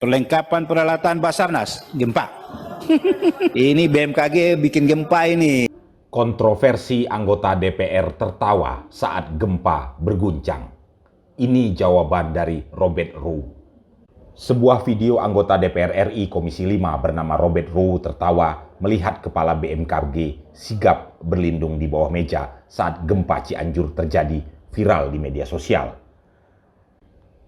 Perlengkapan peralatan Basarnas, gempa. Ini BMKG bikin gempa ini. Kontroversi anggota DPR tertawa saat gempa berguncang. Ini jawaban dari Robert Rowe. Sebuah video anggota DPR RI Komisi 5 bernama Robert Rowe tertawa melihat kepala BMKG sigap berlindung di bawah meja saat gempa Cianjur terjadi viral di media sosial.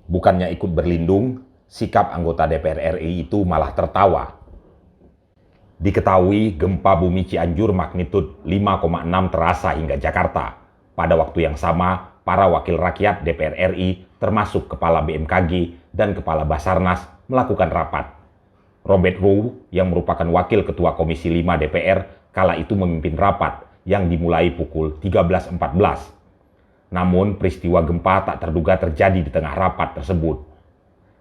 Bukannya ikut berlindung, sikap anggota DPR RI itu malah tertawa. Diketahui gempa bumi Cianjur magnitud 5,6 terasa hingga Jakarta. Pada waktu yang sama, para wakil rakyat DPR RI termasuk Kepala BMKG dan Kepala Basarnas melakukan rapat. Robert Rowe yang merupakan Wakil Ketua Komisi 5 DPR kala itu memimpin rapat yang dimulai pukul 13.14. Namun peristiwa gempa tak terduga terjadi di tengah rapat tersebut.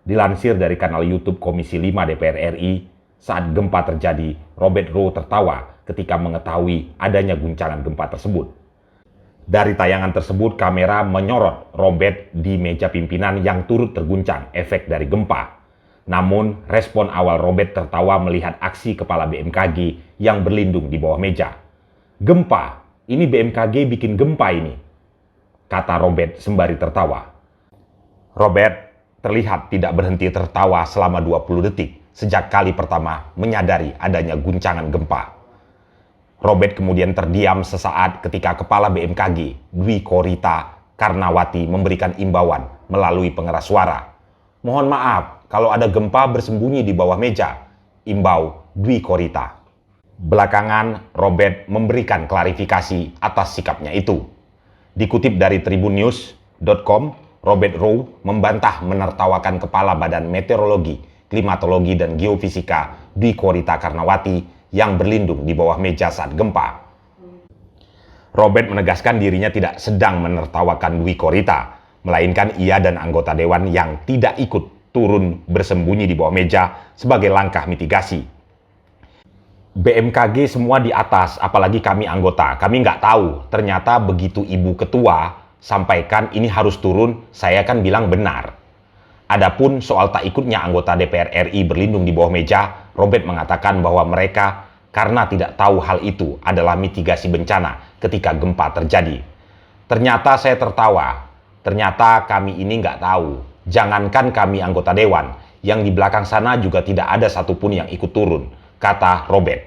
Dilansir dari kanal YouTube Komisi 5 DPR RI, saat gempa terjadi, Robert Rowe tertawa ketika mengetahui adanya guncangan gempa tersebut. Dari tayangan tersebut, kamera menyorot Robert di meja pimpinan yang turut terguncang efek dari gempa. Namun, respon awal Robert tertawa melihat aksi kepala BMKG yang berlindung di bawah meja. "Gempa, ini BMKG bikin gempa ini," kata Robert sembari tertawa. Robert terlihat tidak berhenti tertawa selama 20 detik sejak kali pertama menyadari adanya guncangan gempa. Robert kemudian terdiam sesaat ketika Kepala BMKG, Dwi Korita Karnawati, memberikan imbauan melalui pengeras suara. "Mohon maaf, kalau ada gempa bersembunyi di bawah meja," imbau Dwi Korita. Belakangan, Robert memberikan klarifikasi atas sikapnya itu. Dikutip dari tribunnews.com, Robert Rowe membantah menertawakan Kepala Badan Meteorologi, Klimatologi dan Geofisika Dwi Korita Karnawati yang berlindung di bawah meja saat gempa. Robert menegaskan dirinya tidak sedang menertawakan Dwi Korita, melainkan ia dan anggota dewan yang tidak ikut turun bersembunyi di bawah meja sebagai langkah mitigasi. "BMKG semua di atas, apalagi kami anggota. Kami nggak tahu, ternyata begitu Ibu Ketua sampaikan ini harus turun, saya kan bilang benar." Adapun soal tak ikutnya anggota DPR RI berlindung di bawah meja, Robert mengatakan bahwa mereka karena tidak tahu hal itu adalah mitigasi bencana ketika gempa terjadi. "Ternyata saya tertawa. Ternyata kami ini nggak tahu. Jangankan kami anggota dewan, yang di belakang sana juga tidak ada satupun yang ikut turun," kata Robert.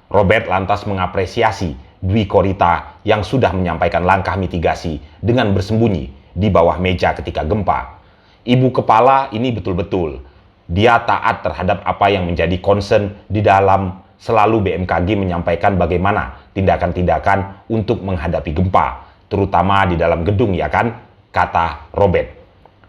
Robert lantas mengapresiasi Dwi Korita yang sudah menyampaikan langkah mitigasi dengan bersembunyi di bawah meja ketika gempa. "Ibu Kepala ini betul-betul. Dia taat terhadap apa yang menjadi concern di dalam selalu BMKG menyampaikan bagaimana tindakan-tindakan untuk menghadapi gempa, terutama di dalam gedung, ya kan?" kata Robert.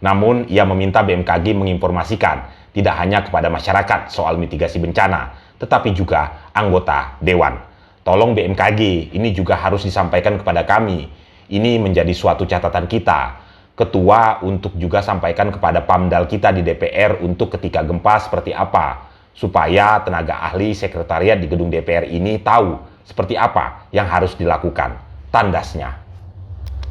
Namun, ia meminta BMKG menginformasikan tidak hanya kepada masyarakat soal mitigasi bencana, tetapi juga anggota dewan. "Tolong BMKG, ini juga harus disampaikan kepada kami. Ini menjadi suatu catatan kita. Ketua untuk juga sampaikan kepada Pamdal kita di DPR untuk ketika gempa seperti apa, supaya tenaga ahli sekretariat di gedung DPR ini tahu seperti apa yang harus dilakukan," tandasnya.